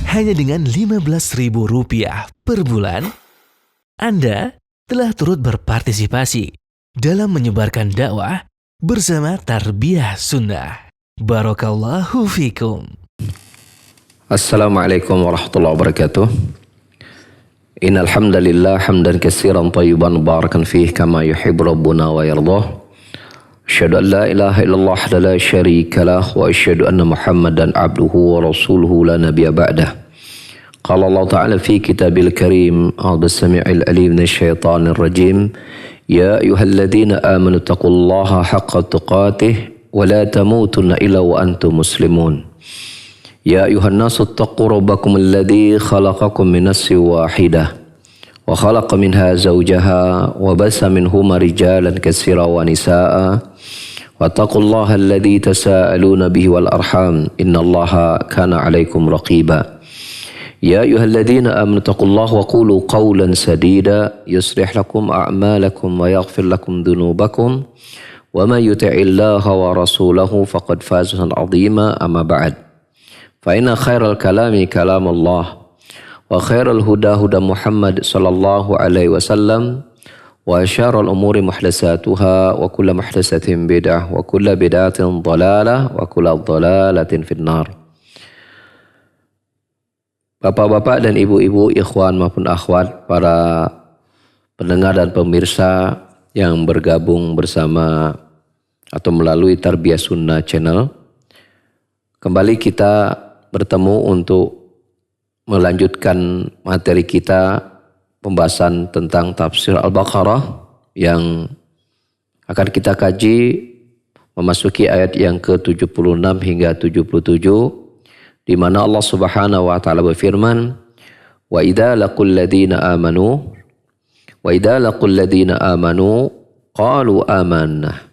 Hanya dengan Rp15.000 per bulan, Anda telah turut berpartisipasi dalam menyebarkan dakwah bersama Tarbiyah Sunnah. Barakallahu fikum. Assalamualaikum warahmatullahi wabarakatuh. Innal hamdalillah hamdan katsiran thayyiban barakan fihi kama yuhibbu rabbuna wa yardah. Asyhadu an la ilaha illallah wahdahu la syarika lah wa asyhadu anna Muhammadan abduhu wa rasuluhu la nabiyya ba'dah. Qala Allah Ta'ala fi kitabil karim a'udzu samii'il alim minasyaitonir rajim. Ya ayyuhalladzina amanu taqullaha haqqa tuqatih wa la tamutunna illa wa antum muslimun. Ya ayuhan nasu attaqu rabbakum alladhi khalaqakum min nafsin wahidah wa khalaqa minha zawjaha wa basa minhuma rijalan katsiran wa nisaa wa taqullaha alladhi tasaaluna bihi wal arham innallaha kana 'alaikum raqiba. Ya ayyuhalladzina amanu taqullaha wa qulu qawlan sadida yuslih lakum a'malakum wa yaghfir lakum dhunubakum wa may yuti'illaha wa rasulahu faqad faza fawzan 'azima amma ba'd. Fa inna khairal kalami kalamullah wa khairal huda huda Muhammad sallallahu alaihi wasallam wa syarrul umuri muhdatsatuha wa kullu muhdatsatin bid'ah wa kullu bid'atin dhalalah wa kullu dhalalatin finnar. Bapak-bapak dan ibu-ibu, ikhwan maupun akhwat, para pendengar dan pemirsa yang bergabung bersama atau melalui Tarbiyah Sunnah Channel, kembali kita bertemu untuk melanjutkan materi kita, pembahasan tentang tafsir Al-Baqarah yang akan kita kaji memasuki ayat yang ke-76 hingga 77, di mana Allah Subhanahu wa taala berfirman, wa idza laqul ladzina amanu qalu amanna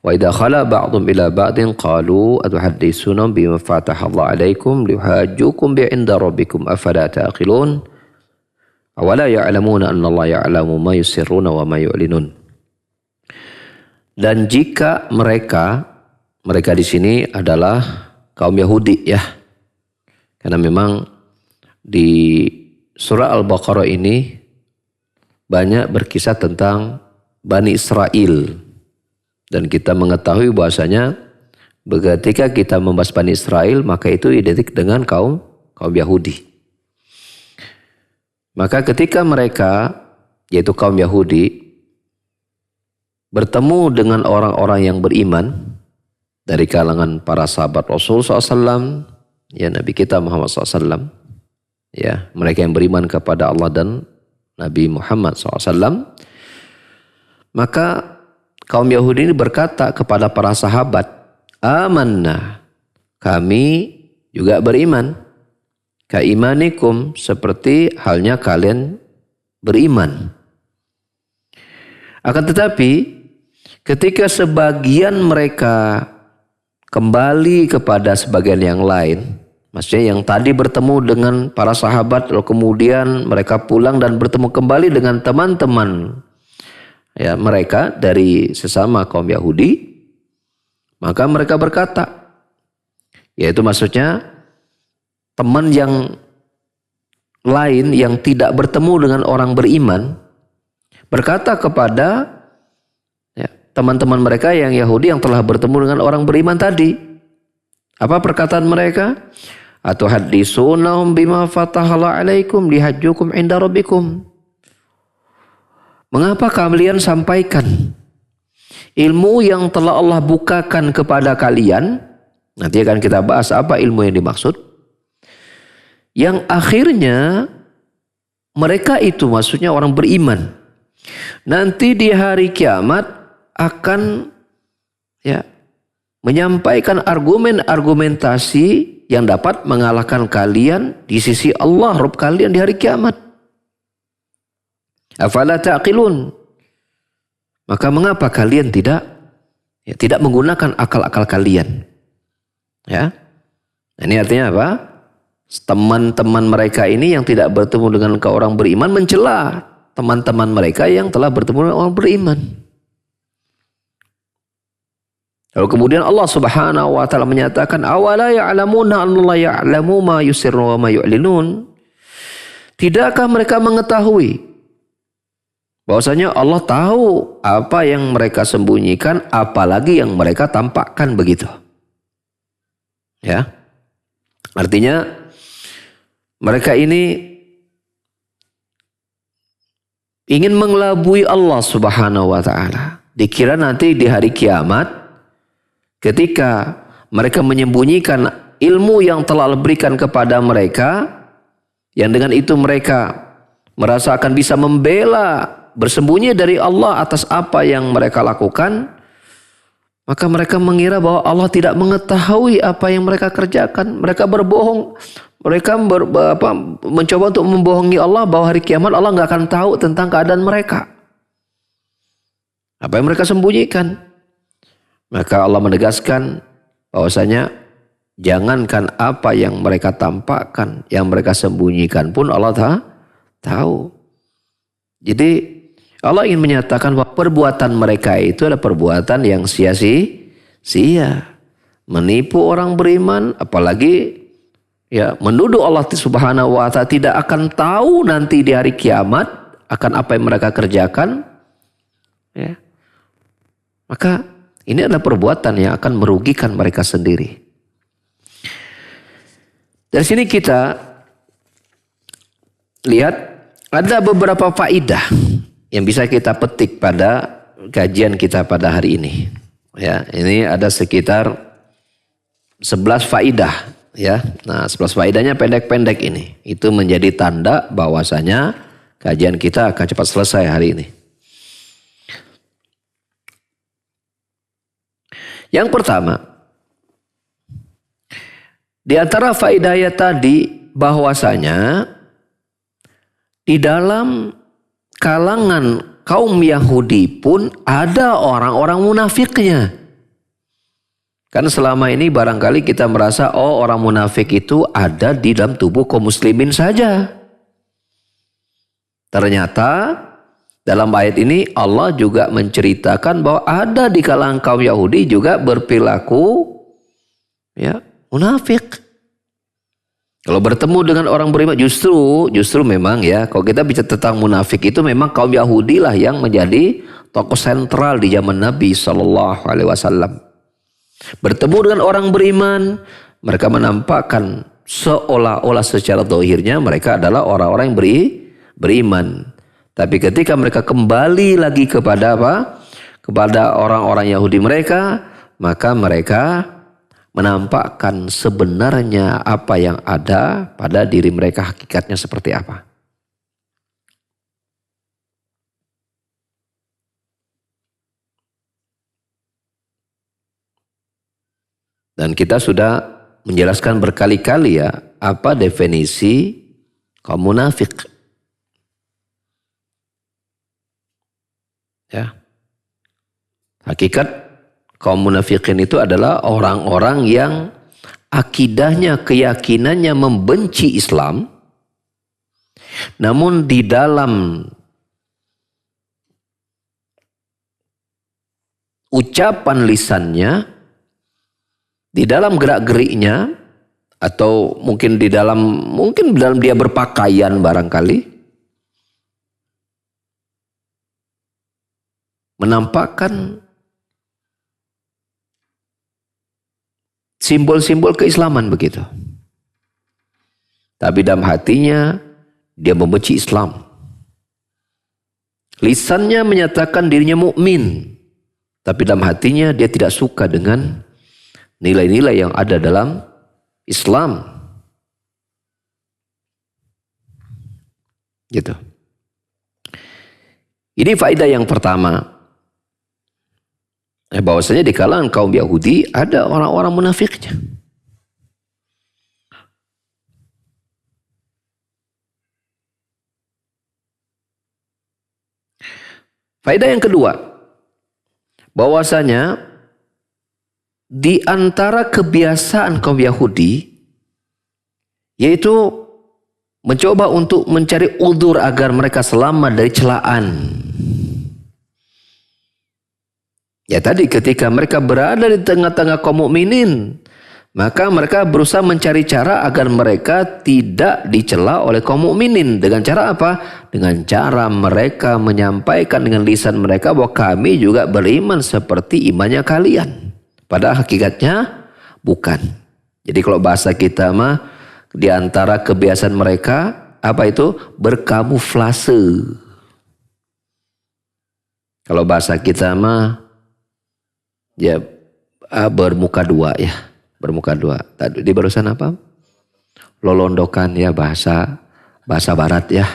wa idza khala ba'dhum ila ba'din qalu atuhadditsuna bima fataha Allah 'alaikum liyuhajjukum bi'inda rabbikum afala taqilun awala ya'lamuna anna Allah ya'lamu ma yusirruna wa ma yu'linun. Dan jika mereka di sini adalah kaum Yahudi, ya. Karena memang di surah Al-Baqarah ini banyak berkisah tentang Bani Israel. Dan kita mengetahui bahwasanya ketika kita membahas Bani Israel, maka itu identik dengan kaum Yahudi. Maka ketika mereka, yaitu kaum Yahudi, bertemu dengan orang-orang yang beriman dari kalangan para sahabat Rasul SAW, ya, Nabi kita Muhammad SAW, ya, mereka yang beriman kepada Allah dan Nabi Muhammad SAW, maka kaum Yahudi ini berkata kepada para sahabat, amanna, kami juga beriman, kaimanikum, seperti halnya kalian beriman. Akan tetapi ketika sebagian mereka kembali kepada sebagian yang lain, maksudnya yang tadi bertemu dengan para sahabat, lalu kemudian mereka pulang dan bertemu kembali dengan teman-teman, ya, mereka dari sesama kaum Yahudi, maka mereka berkata, yaitu maksudnya teman yang lain yang tidak bertemu dengan orang beriman, berkata kepada teman-teman mereka yang Yahudi yang telah bertemu dengan orang beriman tadi. Apa perkataan mereka? Atuhadditsunahum bima fatahallahu 'alaikum lihajjukum 'inda rabbikum. Mengapa kalian sampaikan ilmu yang telah Allah bukakan kepada kalian? Nanti akan kita bahas apa ilmu yang dimaksud. Yang akhirnya mereka itu maksudnya orang beriman, nanti di hari kiamat akan, ya, menyampaikan argumentasi yang dapat mengalahkan kalian di sisi Allah Rabb kalian di hari kiamat. Afala taqilun, maka mengapa kalian tidak menggunakan akal-akal kalian, ya? Ini artinya apa? Teman-teman mereka ini yang tidak bertemu dengan orang beriman mencela teman-teman mereka yang telah bertemu dengan orang beriman. Lalu kemudian Allah Subhanahu wa taala menyatakan awala ya'lamuna annallaha ya'lamu ma yusirruna wa ma yu'linun. Tidakkah mereka mengetahui bahwasanya Allah tahu apa yang mereka sembunyikan apalagi yang mereka tampakkan begitu. Ya. Artinya mereka ini ingin mengelabui Allah Subhanahu wa taala. Dikira nanti di hari kiamat ketika mereka menyembunyikan ilmu yang telah Allah berikan kepada mereka, yang dengan itu mereka merasa akan bisa membela, bersembunyi dari Allah atas apa yang mereka lakukan, maka mereka mengira bahwa Allah tidak mengetahui apa yang mereka kerjakan. Mereka berbohong, mereka mencoba untuk membohongi Allah bahwa hari kiamat Allah nggak akan tahu tentang keadaan mereka. Apa yang mereka sembunyikan. Maka Allah menegaskan bahwasanya jangankan apa yang mereka tampakkan, yang mereka sembunyikan pun Allah tahu. Jadi Allah ingin menyatakan bahwa perbuatan mereka itu adalah perbuatan yang sia-sia. Menipu orang beriman, apalagi ya menuduh Allah Subhanahu wa taala tidak akan tahu nanti di hari kiamat akan apa yang mereka kerjakan. Ya. Maka ini adalah perbuatan yang akan merugikan mereka sendiri. Dari sini kita lihat ada beberapa faidah yang bisa kita petik pada kajian kita pada hari ini. Ya, ini ada sekitar 11 faidah. Ya, nah 11 faidahnya pendek-pendek ini. Itu menjadi tanda bahwasanya kajian kita akan cepat selesai hari ini. Yang pertama, di antara faedahnya tadi bahwasanya di dalam kalangan kaum Yahudi pun ada orang-orang munafiknya. Kan selama ini barangkali kita merasa orang munafik itu ada di dalam tubuh kaum muslimin saja. Ternyata dalam ayat ini Allah juga menceritakan bahwa ada di kalangan kaum Yahudi juga berperilaku ya munafik. Kalau bertemu dengan orang beriman justru memang ya kalau kita bicara tentang munafik itu memang kaum Yahudi lah yang menjadi tokoh sentral di zaman Nabi SAW. Bertemu dengan orang beriman, mereka menampakkan seolah-olah secara zahirnya mereka adalah orang-orang yang beriman. Tapi ketika mereka kembali lagi kepada apa? Kepada orang-orang Yahudi mereka, maka mereka menampakkan sebenarnya apa yang ada pada diri mereka, hakikatnya seperti apa. Dan kita sudah menjelaskan berkali-kali ya, apa definisi kaum munafik. Ya. Hakikat kaum munafikin itu adalah orang-orang yang akidahnya, keyakinannya membenci Islam, namun di dalam ucapan lisannya, di dalam gerak-geriknya, atau mungkin dalam dia berpakaian barangkali, menampakkan simbol-simbol keislaman begitu. Tapi dalam hatinya dia membenci Islam. Lisannya menyatakan dirinya mukmin, tapi dalam hatinya dia tidak suka dengan nilai-nilai yang ada dalam Islam. Gitu. Ini faedah yang pertama. Bahwasanya di kalangan kaum Yahudi ada orang-orang munafiknya. Faedah yang kedua, bahwasanya di antara kebiasaan kaum Yahudi yaitu mencoba untuk mencari udzur agar mereka selamat dari celaan. Ya tadi ketika mereka berada di tengah-tengah kaum mukminin, maka mereka berusaha mencari cara agar mereka tidak dicela oleh kaum mukminin. Dengan cara apa? Dengan cara mereka menyampaikan dengan lisan mereka bahwa kami juga beriman seperti imannya kalian. Padahal hakikatnya bukan. Jadi kalau bahasa kita mah di antara kebiasaan mereka apa itu? Berkamuflase. Kalau bahasa kita mah ya bermuka dua ya. Bermuka dua. Tadi di barusan apa? Lolondokan ya bahasa barat ya.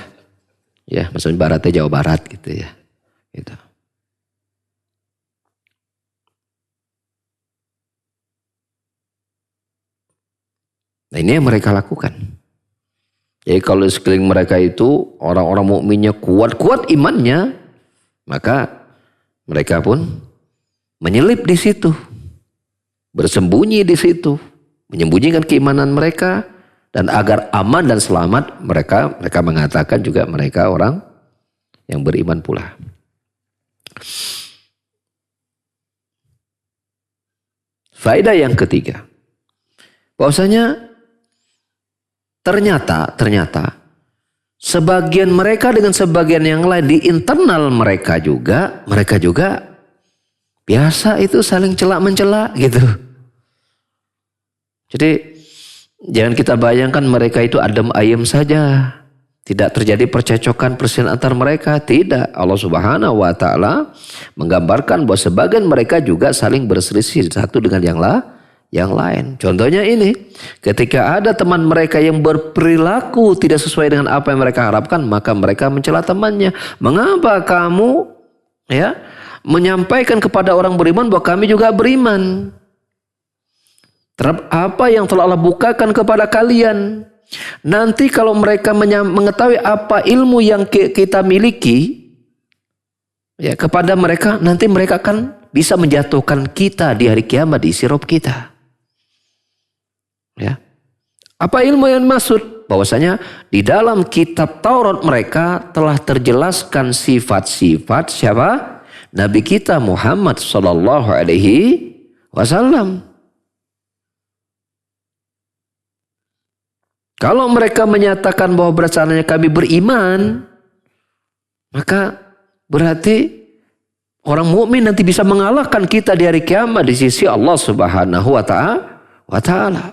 Ya, maksudnya baratnya Jawa Barat gitu ya. Gitu. Nah, ini yang mereka lakukan. Jadi kalau sekeliling mereka itu orang-orang mukminnya kuat-kuat imannya, maka mereka pun menyelip di situ, bersembunyi di situ, menyembunyikan keimanan mereka, dan agar aman dan selamat mereka mengatakan juga mereka orang yang beriman pula. Faedah yang ketiga, bahwasanya ternyata sebagian mereka dengan sebagian yang lain di internal mereka juga biasa itu saling celak-mencela gitu. Jadi jangan kita bayangkan mereka itu adem ayem saja. Tidak terjadi percecokan perselisihan antar mereka. Tidak. Allah Subhanahu wa ta'ala menggambarkan bahwa sebagian mereka juga saling berselisih satu dengan yang lain. Contohnya ini, ketika ada teman mereka yang berperilaku tidak sesuai dengan apa yang mereka harapkan, maka mereka mencela temannya. Mengapa kamu menyampaikan kepada orang beriman bahwa kami juga beriman terhadap apa yang telah Allah bukakan kepada kalian? Nanti kalau mereka mengetahui apa ilmu yang kita miliki ya kepada mereka, nanti mereka akan bisa menjatuhkan kita di hari kiamat di sirop kita. Ya. Apa ilmu yang maksud? Bahwasanya di dalam kitab Taurat mereka telah terjelaskan sifat-sifat siapa? Nabi kita Muhammad sallallahu alaihi wasallam. Kalau mereka menyatakan bahwa berdasarkan kami beriman, maka berarti orang mukmin nanti bisa mengalahkan kita di hari kiamat di sisi Allah Subhanahu wa ta'ala.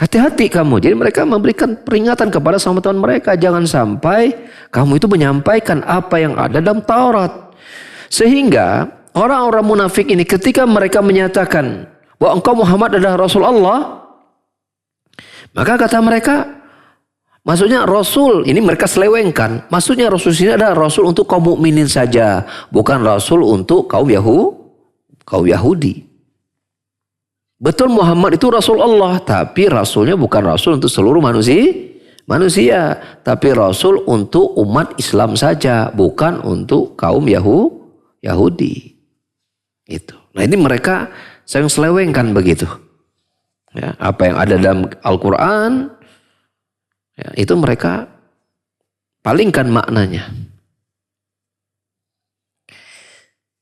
Hati-hati kamu. Jadi mereka memberikan peringatan kepada sama teman mereka, jangan sampai kamu itu menyampaikan apa yang ada dalam Taurat. Sehingga orang-orang munafik ini ketika mereka menyatakan bahwa engkau Muhammad adalah Rasul Allah, maka kata mereka, maksudnya Rasul, ini mereka selewengkan. Maksudnya Rasul ini adalah Rasul untuk kaum mukminin saja, bukan Rasul untuk kaum Yahudi. Betul Muhammad itu Rasul Allah, tapi Rasulnya bukan Rasul untuk seluruh manusia, tapi Rasul untuk umat Islam saja, bukan untuk kaum Yahudi. Itu. Nah ini mereka sering selewengkan begitu. Ya, apa yang ada dalam Al-Quran ya, itu mereka palingkan maknanya.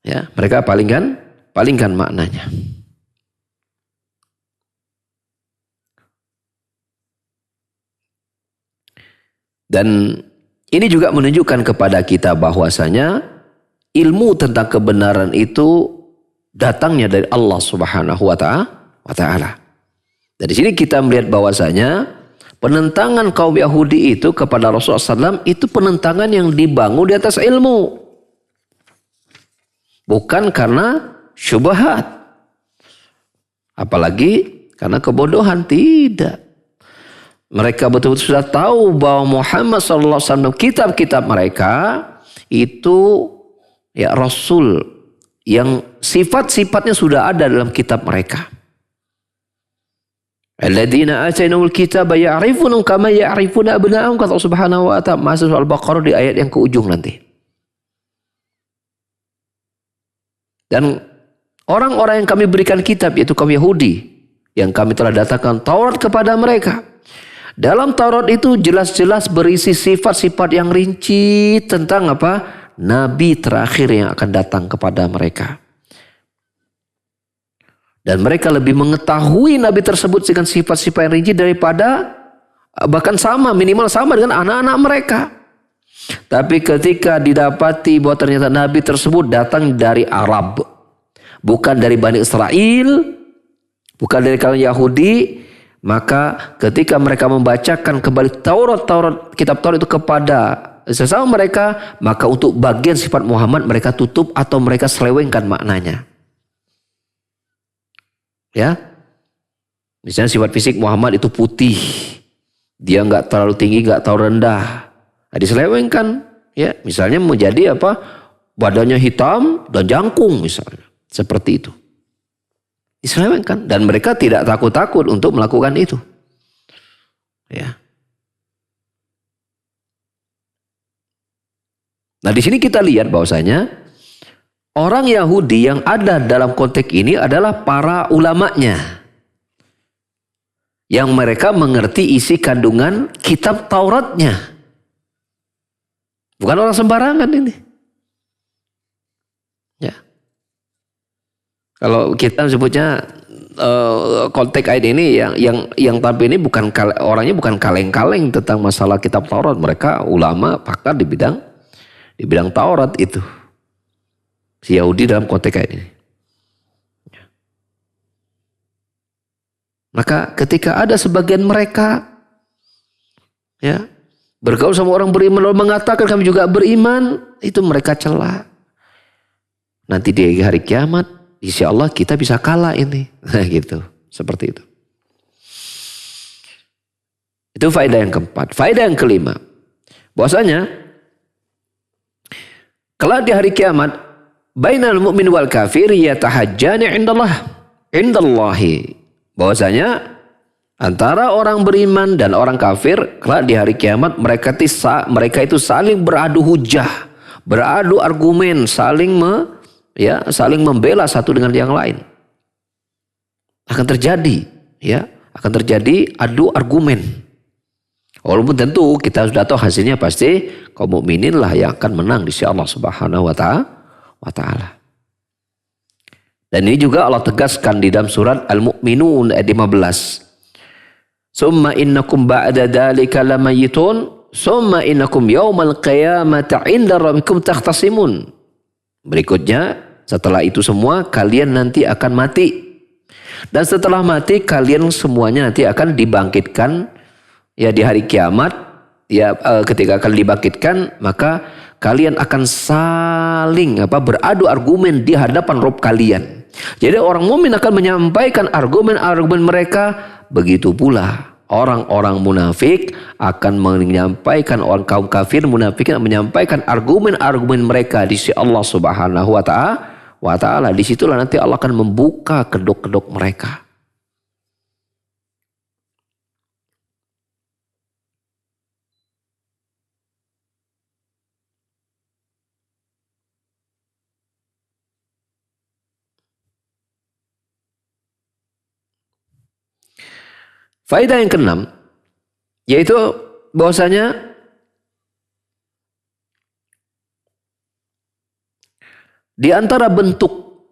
Ya, mereka palingkan maknanya. Dan ini juga menunjukkan kepada kita bahwasanya ilmu tentang kebenaran itu datangnya dari Allah Subhanahu wa ta'ala. Dari sini kita melihat bahwasanya penentangan kaum Yahudi itu kepada Rasulullah SAW itu penentangan yang dibangun di atas ilmu. Bukan karena syubhat. Apalagi karena kebodohan, tidak. Mereka betul-betul sudah tahu bahwa Muhammad SAW, kitab-kitab mereka itu ya Rasul yang sifat-sifatnya sudah ada dalam kitab mereka. Alladzina atainahumul kitaba ya'rifunahum kama ya'rifuna abna'ahum, kata Allah Subhanahu wa ta'ala. Masuk Al-Baqarah di ayat yang ke ujung nanti. Dan orang-orang yang kami berikan kitab yaitu kaum Yahudi yang kami telah datangkan Taurat kepada mereka. Dalam Taurat itu jelas-jelas berisi sifat-sifat yang rinci tentang apa? nabi terakhir yang akan datang kepada mereka. Dan mereka lebih mengetahui nabi tersebut dengan sifat-sifat yang rinci daripada, bahkan sama, minimal sama dengan anak-anak mereka. Tapi ketika didapati bahwa ternyata nabi tersebut datang dari Arab, bukan dari Bani Israel, bukan dari kalangan Yahudi, maka ketika mereka membacakan kembali kitab Taurat itu kepada sesama mereka, maka untuk bagian sifat Muhammad mereka tutup atau mereka selewengkan maknanya. Ya, misalnya sifat fisik Muhammad itu putih, dia nggak terlalu tinggi, nggak terlalu rendah, diselewengkan. Ya, misalnya menjadi apa? Badannya hitam dan jangkung misalnya, seperti itu. Diselewengkan, dan mereka tidak takut-takut untuk melakukan itu. Ya. Nah, di sini kita lihat bahwasanya orang Yahudi yang ada dalam konteks ini adalah para ulamanya, yang mereka mengerti isi kandungan kitab Tauratnya. Bukan orang sembarangan ini. Ya. Kalau kita sebutnya konteks ayat ini yang tapi ini orangnya bukan kaleng-kaleng tentang masalah kitab Taurat. Mereka ulama pakar di bidang Taurat itu. Si Yahudi dalam konteks ayat ini. Maka ketika ada sebagian mereka ya bergaul sama orang beriman lalu mengatakan kami juga beriman, itu mereka cela. Nanti di hari kiamat insya Allah kita bisa kalah ini. Nah gitu. Seperti itu. Itu faedah yang keempat. Faedah yang kelima. Bahwasanya kelak di hari kiamat bainal mu'min wal kafir yatahajjani indallahi. Bahwasanya antara orang beriman dan orang kafir kelak di hari kiamat mereka itu saling beradu hujah, beradu argumen, saling membela satu dengan yang lain. Akan terjadi adu argumen. Walaupun tentu kita sudah tahu hasilnya pasti kaum mukminin lah yang akan menang di sisi Allah Subhanahu wa taala. Dan ini juga Allah tegaskan di dalam surat Al-Mu'minun ayat 15. Summa innakum ba'da dzalika lamayitun summa innakum yaumal qiyamati 'inda rabbikum takhtasimun. Berikutnya, setelah itu semua kalian nanti akan mati. Dan setelah mati kalian semuanya nanti akan dibangkitkan ya di hari kiamat. Ya ketika akan dibangkitkan maka kalian akan saling beradu argumen di hadapan Rabb kalian. Jadi orang mukmin akan menyampaikan argumen-argumen mereka, begitu pula orang-orang munafik akan menyampaikan, orang kaum kafir munafik menyampaikan argumen-argumen mereka di sisi Allah Subhanahu wa taala. Disitulah nanti Allah akan membuka kedok-kedok mereka. Faedah yang keenam yaitu bahwasanya di antara bentuk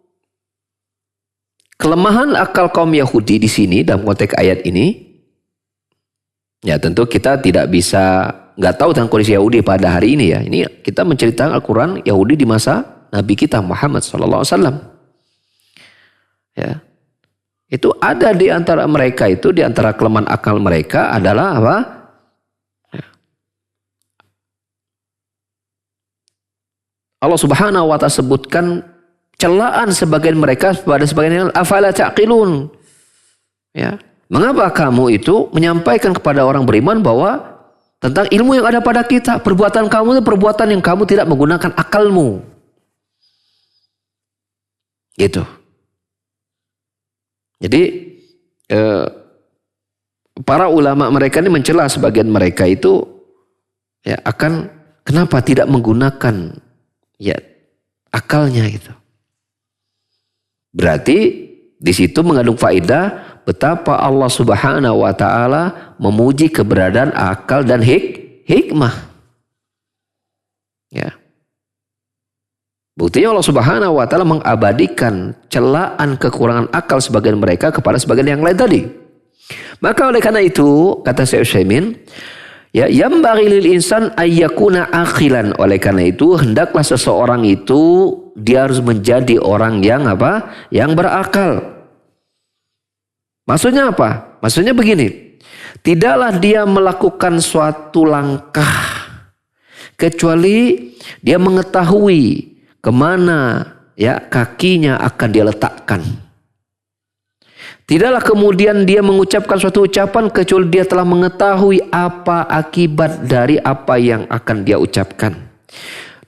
kelemahan akal kaum Yahudi di sini dalam konteks ayat ini, ya tentu kita tidak bisa nggak tahu tentang kondisi Yahudi pada hari ini ya. Ini kita menceritakan Al-Quran Yahudi di masa Nabi kita Muhammad SAW. Ya. Itu ada di antara mereka itu, di antara kelemahan akal mereka adalah apa? Allah Subhanahu wa taala sebutkan celaan sebagian mereka pada sebagian yang afala taqilun. Ya. Mengapa kamu itu menyampaikan kepada orang beriman bahwa tentang ilmu yang ada pada kita, perbuatan kamu itu perbuatan yang kamu tidak menggunakan akalmu. Gitu. Jadi para ulama mereka ini mencela sebagian mereka itu ya akan kenapa tidak menggunakan ya akalnya gitu. Berarti di situ mengandung faedah betapa Allah Subhanahu wa taala memuji keberadaan akal dan hikmah. Ya. Buktinya Allah Subhanahu wa taala mengabadikan celaan kekurangan akal sebagian mereka kepada sebagian yang lain tadi. Maka oleh karena itu, kata Syekh Utsaimin, ya, yambaghi lil insan ayyakuna akhilan. Oleh karena itu, hendaklah seseorang itu dia harus menjadi orang yang apa? Yang berakal. Maksudnya apa? Maksudnya begini. Tidaklah dia melakukan suatu langkah kecuali dia mengetahui kemana ya kakinya akan dia letakkan. Tidaklah kemudian dia mengucapkan suatu ucapan kecuali dia telah mengetahui apa akibat dari apa yang akan dia ucapkan.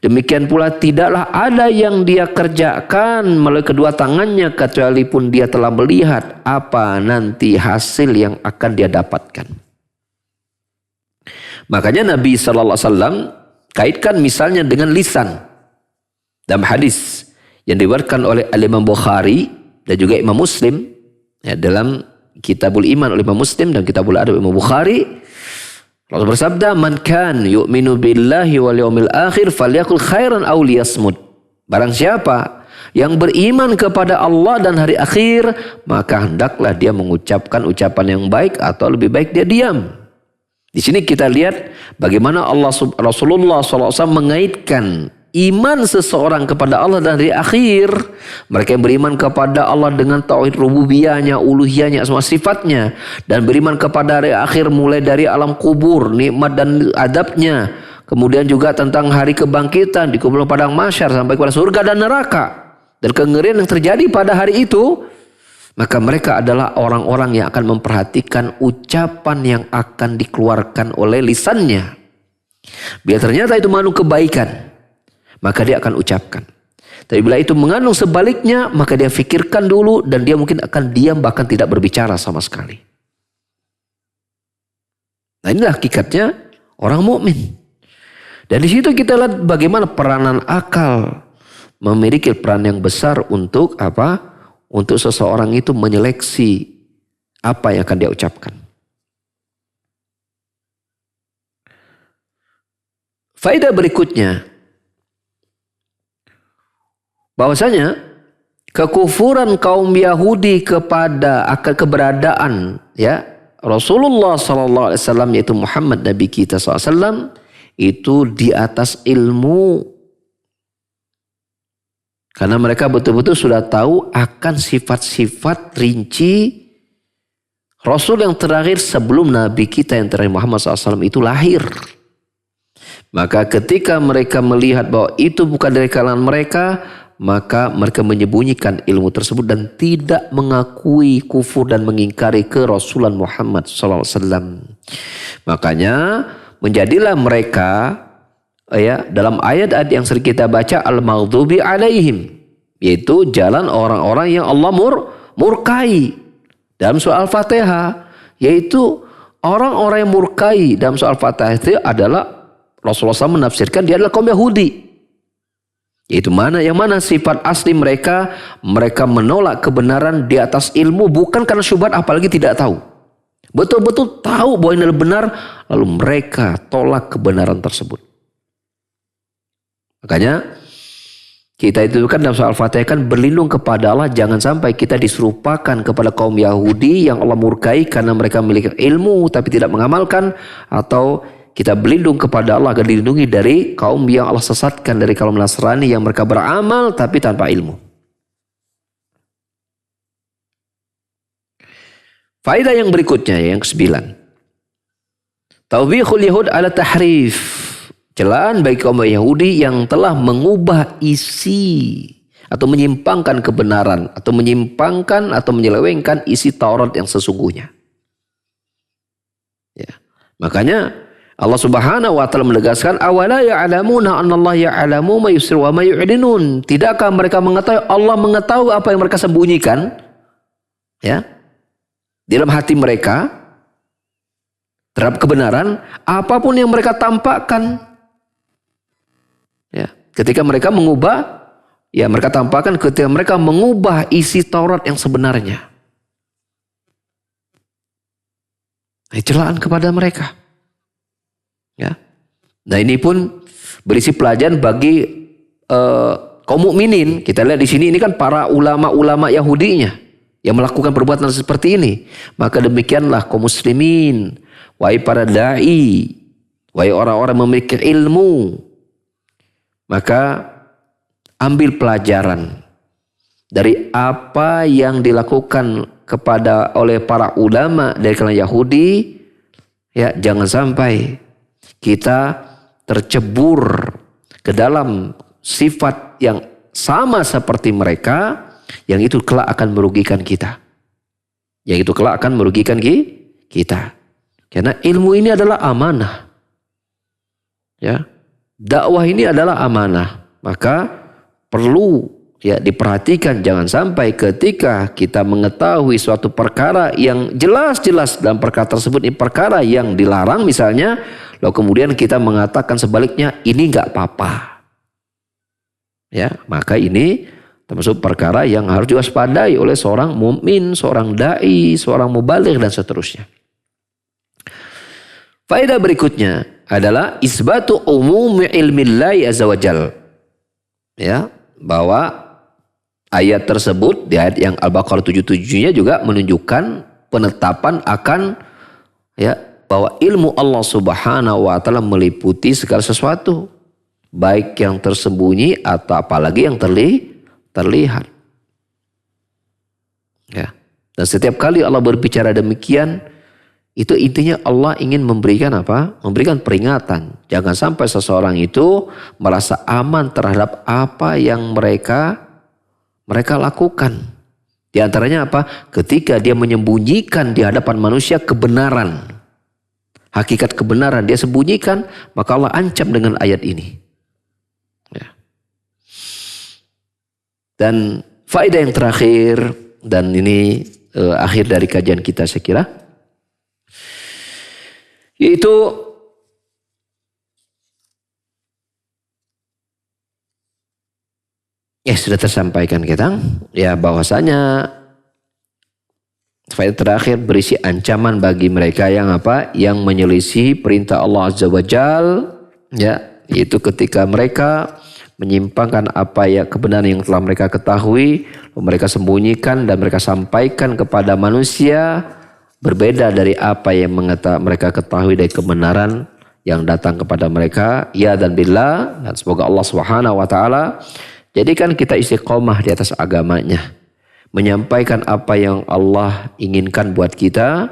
Demikian pula tidaklah ada yang dia kerjakan melalui kedua tangannya kecuali pun dia telah melihat apa nanti hasil yang akan dia dapatkan. Makanya Nabi SAW kaitkan misalnya dengan lisan. Dalam hadis yang diriwayatkan oleh Imam Bukhari dan juga Imam Muslim, ya, dalam Kitabul Iman oleh Imam Muslim dan Kitabul Adab Imam Bukhari, Allah bersabda, "Man kan yu'minu billahi wal yawmil akhir falyakul khairan aw liyasmut." Barang siapa yang beriman kepada Allah dan hari akhir, maka hendaklah dia mengucapkan ucapan yang baik atau lebih baik dia diam. Di sini kita lihat bagaimana Rasulullah SAW mengaitkan iman seseorang kepada Allah dan hari akhir. Mereka yang beriman kepada Allah dengan tauhid rububiyahnya, uluhiyahnya, semua sifatnya, dan beriman kepada hari akhir mulai dari alam kubur, nikmat dan adabnya, kemudian juga tentang hari kebangkitan di kumpulan padang mahsyar sampai kepada surga dan neraka dan kengerian yang terjadi pada hari itu. Maka mereka adalah orang-orang yang akan memperhatikan ucapan yang akan dikeluarkan oleh lisannya. Biar ternyata itu mengandung kebaikan, maka dia akan ucapkan. Tapi bila itu mengandung sebaliknya, maka dia fikirkan dulu dan dia mungkin akan diam bahkan tidak berbicara sama sekali. Nah, inilah hakikatnya orang mukmin. Dan di situ kita lihat bagaimana peranan akal memiliki peran yang besar untuk apa? Untuk seseorang itu menyeleksi apa yang akan dia ucapkan. Faedah berikutnya, bahwasanya kekufuran kaum Yahudi kepada akan keberadaan ya Rasulullah SAW, yaitu Muhammad Nabi kita SAW, itu di atas ilmu. Karena mereka betul-betul sudah tahu akan sifat-sifat rinci Rasul yang terakhir sebelum Nabi kita yang terakhir Muhammad SAW itu lahir. Maka ketika mereka melihat bahwa itu bukan dari kalangan mereka, maka mereka menyembunyikan ilmu tersebut dan tidak mengakui kufur dan mengingkari kerasulan Muhammad SAW. Makanya menjadilah mereka ya dalam ayat-ayat yang sering kita baca al-maghdubi alaihim, yaitu jalan orang-orang yang Allah murkai. Dalam surah Al-Fatihah, yaitu orang-orang yang murkai dalam surah Al-Fatihah itu adalah Rasulullah SAW menafsirkan dia adalah kaum Yahudi. Yaitu yang mana sifat asli mereka, mereka menolak kebenaran di atas ilmu, bukan karena syubhat apalagi tidak tahu. Betul-betul tahu bahwa ini adalah benar, lalu mereka tolak kebenaran tersebut. Makanya kita itu kan dalam surah Al-Fatihah kan berlindung kepada Allah, jangan sampai kita diserupakan kepada kaum Yahudi yang Allah murkai karena mereka memiliki ilmu tapi tidak mengamalkan, atau kita berlindung kepada Allah agar dilindungi dari kaum yang Allah sesatkan dari kaum Nasrani yang mereka beramal tapi tanpa ilmu. Faedah yang berikutnya yang ke-9. Tawbihul Yahud ala tahrif. Celaan bagi kaum Yahudi yang telah mengubah isi atau menyimpangkan kebenaran atau menyimpangkan atau menyelewengkan isi Taurat yang sesungguhnya. Ya. Makanya Allah Subhanahu wa taala menegaskan awala ya'lamuna annallaha ya'lamu ma yusirru wa ma yu'linun. Tidakkah mereka mengetahui Allah mengetahui apa yang mereka sembunyikan? Ya. Di dalam hati mereka terhadap kebenaran, apapun yang mereka tampakkan. Ya, ketika mereka mengubah, ya mereka tampakkan ketika mereka mengubah isi Taurat yang sebenarnya. Celaan kepada mereka. Ya. Nah ini pun berisi pelajaran bagi kaum mukminin, kita lihat di sini ini kan para ulama-ulama Yahudinya yang melakukan perbuatan seperti ini. Maka demikianlah kaum muslimin, wahai para dai, wahai orang-orang memiliki ilmu, maka ambil pelajaran dari apa yang dilakukan oleh para ulama dari kalangan Yahudi. Ya, jangan sampai kita tercebur ke dalam sifat yang sama seperti mereka, yang itu kelak akan merugikan kita. Yang itu kelak akan merugikan kita. Karena ilmu ini adalah amanah. Ya, dakwah ini adalah amanah. Maka perlu ya diperhatikan, jangan sampai ketika kita mengetahui suatu perkara yang jelas-jelas dalam perkara tersebut ini perkara yang dilarang misalnya, lalu kemudian kita mengatakan sebaliknya ini nggak apa-apa. Ya, maka ini termasuk perkara yang harus diwaspadai oleh seorang mukmin, seorang dai, seorang mubaligh dan seterusnya. Faedah berikutnya adalah isbatu umumi ilmillahi azza wajal. Ya, bahwa ayat tersebut di ayat yang Al-Baqarah 77-nya juga menunjukkan penetapan akan ya bahwa ilmu Allah Subhanahu wa taala meliputi segala sesuatu, baik yang tersembunyi atau apalagi yang terlihat. Ya. Dan setiap kali Allah berbicara demikian, itu intinya Allah ingin memberikan apa? Memberikan peringatan. Jangan sampai seseorang itu merasa aman terhadap apa yang mereka lakukan. Di antaranya apa? Ketika dia menyembunyikan di hadapan manusia kebenaran. Hakikat kebenaran dia sembunyikan, maka Allah ancam dengan ayat ini. Ya. Dan faedah yang terakhir, dan ini akhir dari kajian kita saya kira, yaitu ya sudah tersampaikan kita ya bahwasanya faedah terakhir berisi ancaman bagi mereka yang apa? Yang menyelisih perintah Allah Azza wa Jal, ya, yaitu ketika mereka menyimpangkan apa ya kebenaran yang telah mereka ketahui, mereka sembunyikan dan mereka sampaikan kepada manusia berbeda dari apa yang mereka ketahui dari kebenaran yang datang kepada mereka. Ya dan billah, dan semoga Allah Subhanahu wa taala jadikan kita istiqomah di atas agamanya, menyampaikan apa yang Allah inginkan buat kita,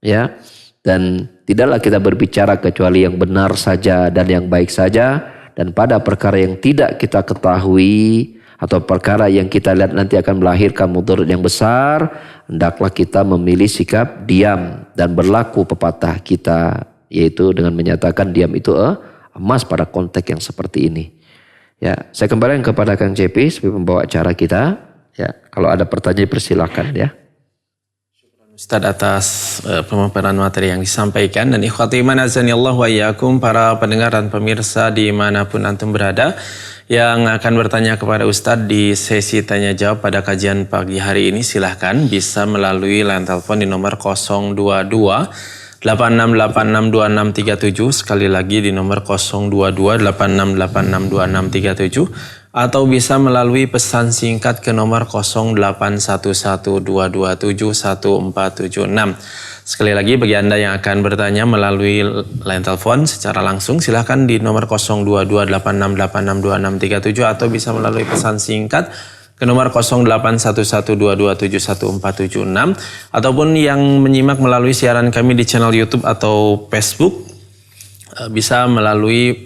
ya, dan tidaklah kita berbicara kecuali yang benar saja dan yang baik saja, dan pada perkara yang tidak kita ketahui atau perkara yang kita lihat nanti akan melahirkan mudarat yang besar, hendaklah kita memilih sikap diam dan berlaku pepatah kita, yaitu dengan menyatakan diam itu emas pada konteks yang seperti ini. Ya, saya kembalikan kepada Kang JP sebagai pembawa acara kita. Ya, kalau ada pertanyaan persilakan ya. Ustaz atas pemaparan materi yang disampaikan, dan ikhwati iman azanillahu wa iyyakum, para pendengar dan pemirsa dimanapun antum berada yang akan bertanya kepada Ustaz di sesi tanya jawab pada kajian pagi hari ini, silahkan bisa melalui line telepon di nomor 022 86862637, sekali lagi di nomor 022 86862637, atau bisa melalui pesan singkat ke nomor 081122714776. Sekali lagi bagi Anda yang akan bertanya melalui line telepon secara langsung, silahkan di nomor 022 86862637, atau bisa melalui pesan singkat ke nomor 081122714776, ataupun yang menyimak melalui siaran kami di channel YouTube atau Facebook bisa melalui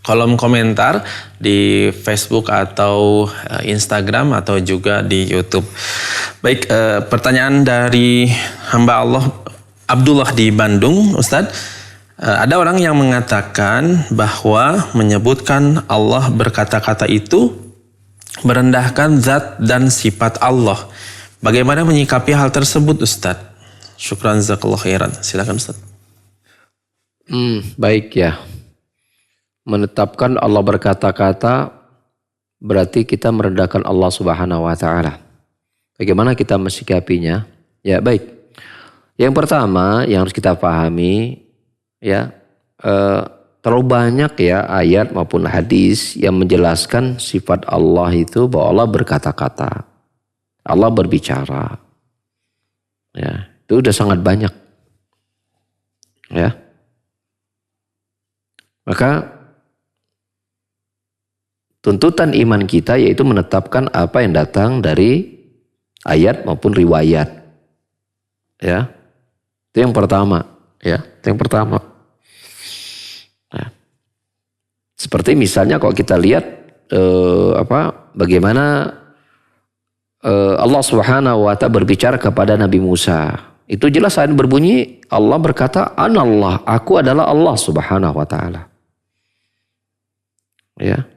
kolom komentar di Facebook atau Instagram atau juga di YouTube. Baik, pertanyaan dari hamba Allah Abdullah di Bandung, Ustadz. Ada orang yang mengatakan bahwa menyebutkan Allah berkata-kata itu merendahkan zat dan sifat Allah. Bagaimana menyikapi hal tersebut, Ustadz? Syukran jazakallahu khairan. Silakan, Ustadz. Baik ya. Menetapkan Allah berkata-kata berarti kita merendahkan Allah Subhanahu wa taala. Bagaimana kita mensikapinya? Ya, baik. Yang pertama yang harus kita pahami ya, terlalu banyak ya ayat maupun hadis yang menjelaskan sifat Allah itu bahwa Allah berkata-kata, Allah berbicara. Ya, itu udah sangat banyak. Ya. Maka tuntutan iman kita yaitu menetapkan apa yang datang dari ayat maupun riwayat. Ya. Itu yang pertama, ya. Itu yang pertama. Nah. Seperti misalnya kalau kita lihat bagaimana Allah Subhanahu wa taala berbicara kepada Nabi Musa. Itu jelas ayat berbunyi Allah berkata, "Anallah, aku adalah Allah Subhanahu wa taala." Ya.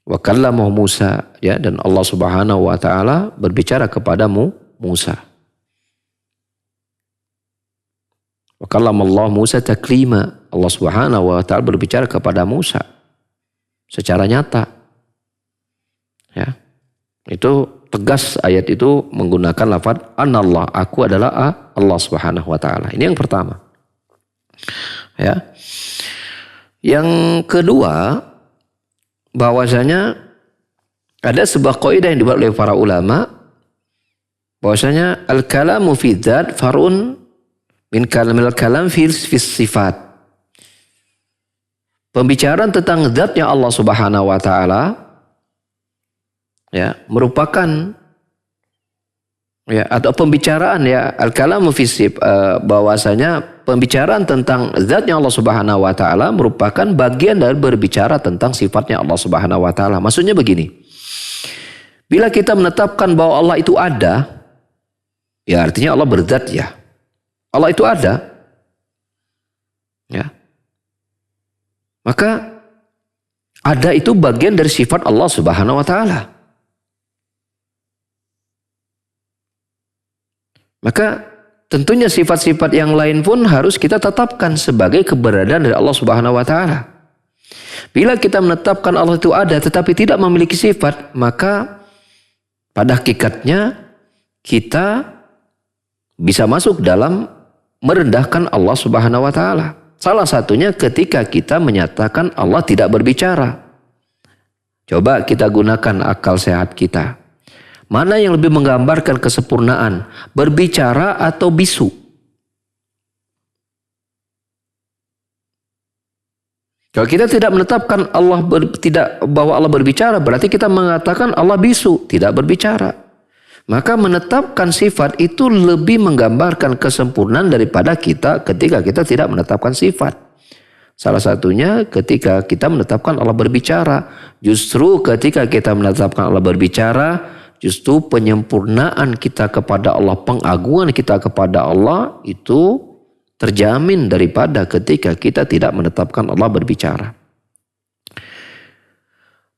Wa kallamahu Musa, ya, dan Allah Subhanahu wa taala berbicara kepadamu Musa. Wa kallamallahu Musa taklima. Allah Subhanahu wa taala berbicara kepada Musa secara nyata. Ya. Itu tegas ayat itu menggunakan lafaz anallah, aku adalah Allah Subhanahu wa taala. Ini yang pertama. Ya. Yang kedua, bahwasanya ada sebuah kaidah yang dibuat oleh para ulama bahwasanya al-kalamu fi dzat far'un min kalamil kalam fi sifat. Pembicaraan tentang zatnya Allah Subhanahu wa taala ya merupakan ya atau pembicaraan ya al-kalamu fi bahwasanya pembicaraan tentang zatnya Allah Subhanahu wa taala merupakan bagian dari berbicara tentang sifatnya Allah Subhanahu wa taala. Maksudnya begini. Bila kita menetapkan bahwa Allah itu ada, ya artinya Allah berzat ya. Allah itu ada. Ya. Maka ada itu bagian dari sifat Allah Subhanahu wa taala. Maka tentunya sifat-sifat yang lain pun harus kita tetapkan sebagai keberadaan dari Allah Subhanahu wa taala. Bila kita menetapkan Allah itu ada tetapi tidak memiliki sifat, maka pada hakikatnya kita bisa masuk dalam merendahkan Allah Subhanahu wa taala. Salah satunya ketika kita menyatakan Allah tidak berbicara. Coba kita gunakan akal sehat kita. Mana yang lebih menggambarkan kesempurnaan? Berbicara atau bisu? Kalau kita tidak menetapkan bahwa Allah berbicara, berarti kita mengatakan Allah bisu, tidak berbicara. Maka menetapkan sifat itu lebih menggambarkan kesempurnaan daripada kita ketika kita tidak menetapkan sifat. Salah satunya ketika kita menetapkan Allah berbicara. Justru ketika kita menetapkan Allah berbicara, justru penyempurnaan kita kepada Allah, pengagungan kita kepada Allah itu terjamin daripada ketika kita tidak menetapkan Allah berbicara.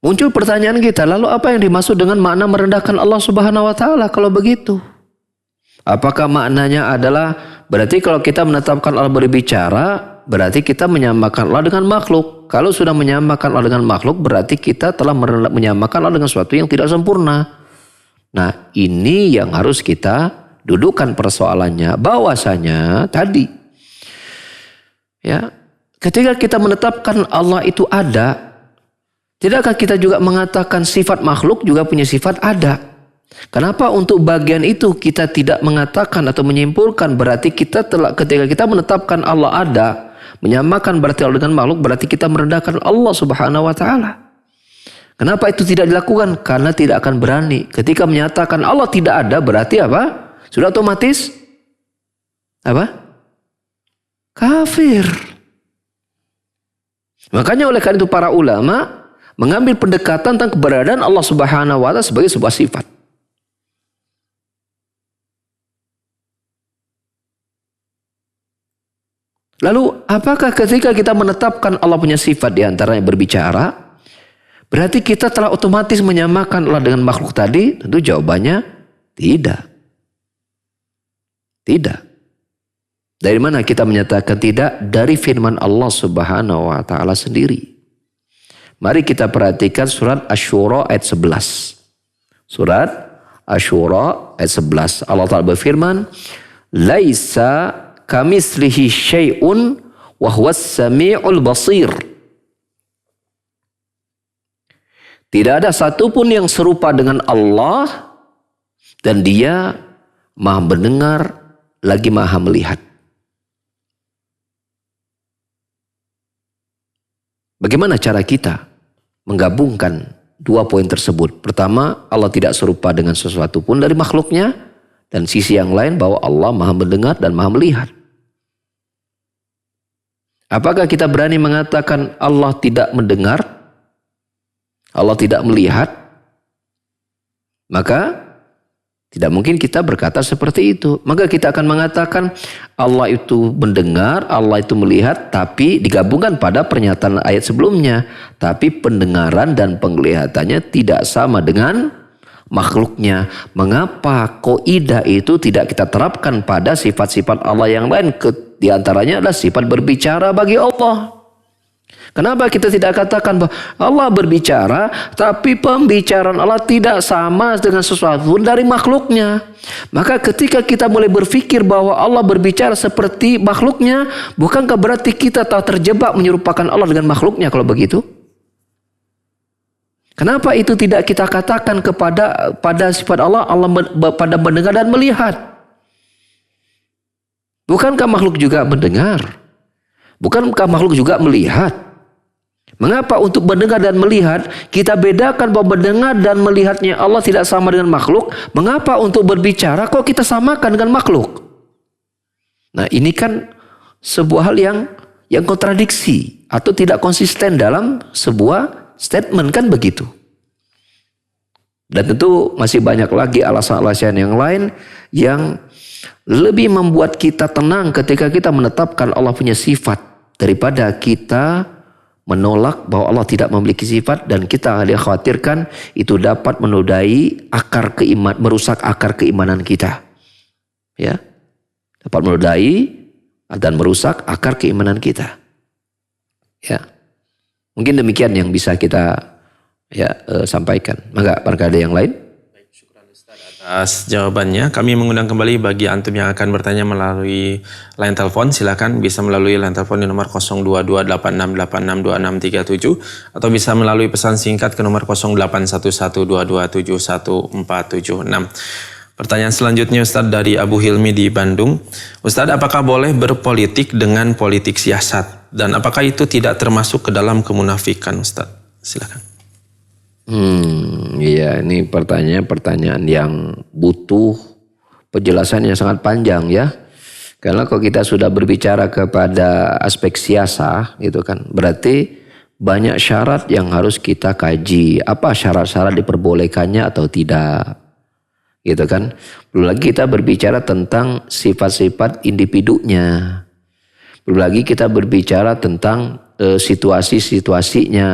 Muncul pertanyaan kita, lalu apa yang dimaksud dengan makna merendahkan Allah Subhanahu wa taala kalau begitu? Apakah maknanya adalah berarti kalau kita menetapkan Allah berbicara, berarti kita menyamakan Allah dengan makhluk. Kalau sudah menyamakan Allah dengan makhluk, berarti kita telah menyamakan Allah dengan sesuatu yang tidak sempurna. Nah, ini yang harus kita dudukkan persoalannya. Bahwasanya tadi, ya, ketika kita menetapkan Allah itu ada, tidakkah kita juga mengatakan sifat makhluk juga punya sifat ada? Kenapa untuk bagian itu kita tidak mengatakan atau menyimpulkan berarti kita telah ketika kita menetapkan Allah ada, menyamakan berarti Allah dengan makhluk, berarti kita merendahkan Allah Subhanahu wa taala. Kenapa itu tidak dilakukan? Karena tidak akan berani. Ketika menyatakan Allah tidak ada berarti apa? Sudah otomatis apa? Kafir. Makanya oleh karena itu para ulama mengambil pendekatan tentang keberadaan Allah Subhanahu wa taala sebagai sebuah sifat. Lalu apakah ketika kita menetapkan Allah punya sifat di antaranya berbicara, berarti kita telah otomatis menyamakan Allah dengan makhluk tadi? Tentu jawabannya tidak. Tidak. Dari mana kita menyatakan tidak? Dari firman Allah Subhanahu wa taala sendiri. Mari kita perhatikan surat Asy-Syura ayat 11. Surat Asy-Syura ayat 11. Allah Ta'ala berfirman, "Laisa kamitslihi syai'un wa huwas sami'ul basir. Tidak ada satupun yang serupa dengan Allah dan Dia Maha mendengar lagi Maha melihat. Bagaimana cara kita menggabungkan dua poin tersebut? Pertama, Allah tidak serupa dengan sesuatu pun dari makhluknya, dan sisi yang lain bahwa Allah Maha mendengar dan Maha melihat. Apakah kita berani mengatakan Allah tidak mendengar, Allah tidak melihat? Maka tidak mungkin kita berkata seperti itu. Maka kita akan mengatakan Allah itu mendengar, Allah itu melihat, tapi digabungkan pada pernyataan ayat sebelumnya. Tapi pendengaran dan penglihatannya tidak sama dengan makhluknya. Mengapa kaidah itu tidak kita terapkan pada sifat-sifat Allah yang lain? Di antaranya adalah sifat berbicara bagi Allah. Kenapa kita tidak katakan bahwa Allah berbicara, tapi pembicaraan Allah tidak sama dengan sesuatu dari makhluknya? Maka ketika kita mulai berpikir bahwa Allah berbicara seperti makhluknya, bukankah berarti kita telah terjebak menyerupakan Allah dengan makhluknya kalau begitu? Kenapa itu tidak kita katakan pada sifat Allah, Allah pada mendengar dan melihat? Bukankah makhluk juga mendengar? Bukankah makhluk juga melihat? Mengapa untuk mendengar dan melihat kita bedakan bahwa mendengar dan melihatnya Allah tidak sama dengan makhluk? Mengapa untuk berbicara kok kita samakan dengan makhluk? Nah, ini kan sebuah hal yang kontradiksi atau tidak konsisten dalam sebuah statement, kan begitu. Dan tentu masih banyak lagi alasan-alasan yang lain yang lebih membuat kita tenang ketika kita menetapkan Allah punya sifat daripada kita menolak bahwa Allah tidak memiliki sifat dan kita khawatirkan itu dapat menodai merusak akar keimanan kita. Ya. Dapat menodai dan merusak akar keimanan kita. Ya. Mungkin demikian yang bisa kita sampaikan. Maka barangkali ada yang lain? Atas jawabannya, kami mengundang kembali bagi antum yang akan bertanya melalui line telepon. Silakan bisa melalui line telepon di nomor 02286862637 atau bisa melalui pesan singkat ke nomor 081122714776. Pertanyaan selanjutnya Ustadz dari Abu Hilmi di Bandung. Ustadz, apakah boleh berpolitik dengan politik siasat? Dan apakah itu tidak termasuk ke dalam kemunafikan, Ustadz? Silakan. Iya, ini pertanyaan yang butuh penjelasan yang sangat panjang ya. Karena kalau kita sudah berbicara kepada aspek siasa gitu kan, berarti banyak syarat yang harus kita kaji. Apa syarat-syarat diperbolehkannya atau tidak? Gitu kan. Belum lagi kita berbicara tentang sifat-sifat individunya. Belum lagi kita berbicara tentang situasi-situasinya,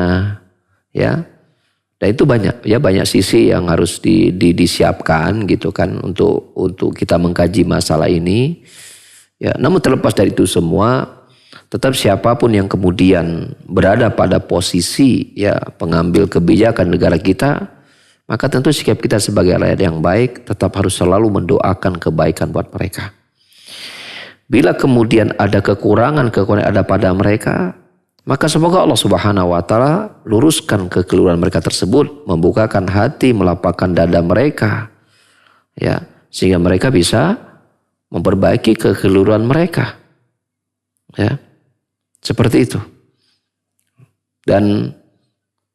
ya. Dan itu banyak sisi yang harus disiapkan gitu kan untuk kita mengkaji masalah ini. Ya, namun terlepas dari itu semua, tetap siapapun yang kemudian berada pada posisi ya pengambil kebijakan negara kita, maka tentu sikap kita sebagai rakyat yang baik tetap harus selalu mendoakan kebaikan buat mereka. Bila kemudian ada kekurangan ada pada mereka, maka semoga Allah Subhanahu wa taala luruskan kekeliruan mereka tersebut, membukakan hati, melapangkan dada mereka. Ya, sehingga mereka bisa memperbaiki kekeliruan mereka. Ya. Seperti itu. Dan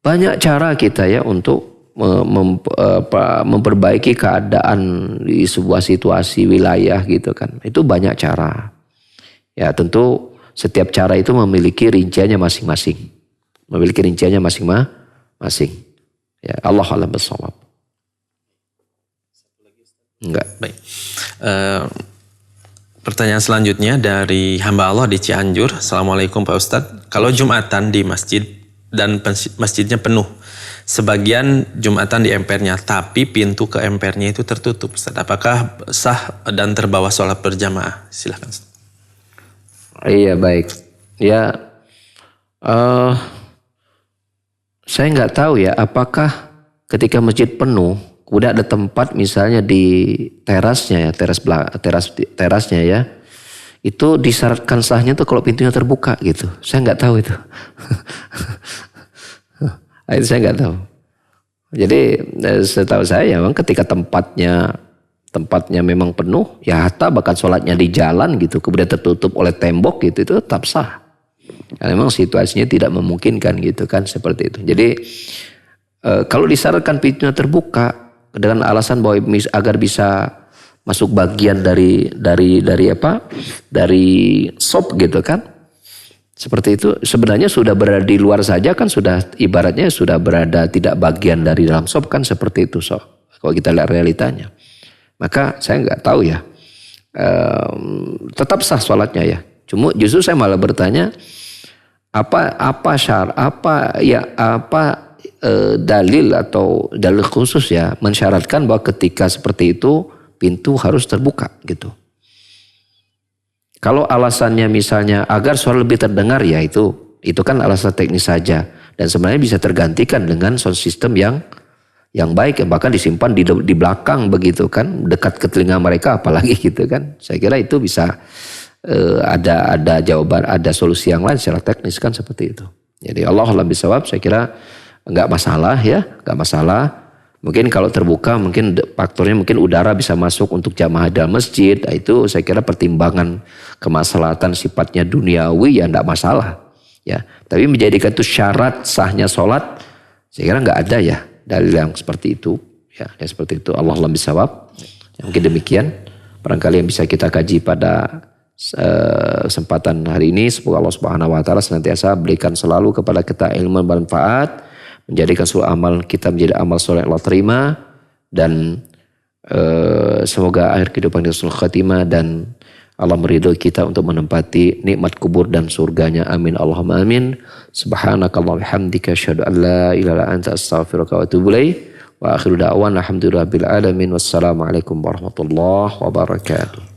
banyak cara kita ya untuk memperbaiki keadaan di sebuah situasi wilayah gitu kan. Itu banyak cara. Ya, tentu setiap cara itu memiliki rinciannya masing-masing. Ya, Allah a'lam bishawab. Enggak. Baik. Pertanyaan selanjutnya dari hamba Allah di Cianjur. Assalamualaikum Pak Ustadz. Kalau Jumatan di masjid dan masjidnya penuh, sebagian Jumatan di empernya, tapi pintu ke empernya itu tertutup, Ustadz, apakah sah dan terbawa sholat berjamaah? Silakan, Ustadz. Iya, baik. Ya, saya nggak tahu ya apakah ketika masjid penuh kemudian ada tempat misalnya di terasnya ya, terasnya ya, itu disyaratkan sahnya tuh kalau pintunya terbuka gitu. Saya nggak tahu itu. Itu saya nggak tahu. Jadi setahu saya memang ketika tempatnya memang penuh, ya hatta bahkan sholatnya di jalan gitu, kemudian tertutup oleh tembok gitu, itu tetap sah. Karena memang situasinya tidak memungkinkan gitu kan, seperti itu. Jadi kalau disyaratkan pintunya terbuka dengan alasan bahwa agar bisa masuk bagian dari sop gitu kan, seperti itu, sebenarnya sudah berada di luar saja kan, sudah ibaratnya sudah berada tidak bagian dari dalam sop kan, seperti itu. So kalau kita lihat realitanya, maka saya nggak tahu ya, tetap sah sholatnya ya. Cuma justru saya malah bertanya dalil atau dalil khusus ya mensyaratkan bahwa ketika seperti itu pintu harus terbuka gitu. Kalau alasannya misalnya agar suara lebih terdengar, ya itu kan alasan teknis saja, dan sebenarnya bisa tergantikan dengan sound system yang baik, yang bahkan disimpan di belakang begitu kan, dekat ke telinga mereka apalagi gitu kan. Saya kira itu bisa ada jawaban, ada solusi yang lain secara teknis kan, seperti itu. Jadi Allah a'lam bishawab, saya kira nggak masalah ya, nggak masalah. Mungkin kalau terbuka mungkin faktornya mungkin udara bisa masuk untuk jamaah dalam masjid. Nah, itu saya kira pertimbangan kemaslahatan sifatnya duniawi ya enggak masalah. Ya, tapi menjadikan itu syarat sahnya sholat, saya kira nggak ada ya dalil yang seperti itu. Ya, seperti itu. Allah a'lam bishawab. Ya, mungkin demikian barangkali yang bisa kita kaji pada kesempatan hari ini. Semoga Allah Subhanahu wa taala senantiasa berikan selalu kepada kita ilmu bermanfaat, menjadikan seluruh amal kita menjadi amal soleh Allah terima, dan semoga akhir kehidupan kita husnul khatimah dan Allah meridhoi kita untuk menempati nikmat kubur dan surganya. Amin Allahumma amin. Subhanakallahumma bihamdika asyhadu an la ilaha illa anta astaghfiruka wa atubu ilaik. Wa akhiru da'wana alhamdulillahirabbil alamin. Wassalamualaikum warahmatullahi wabarakatuh.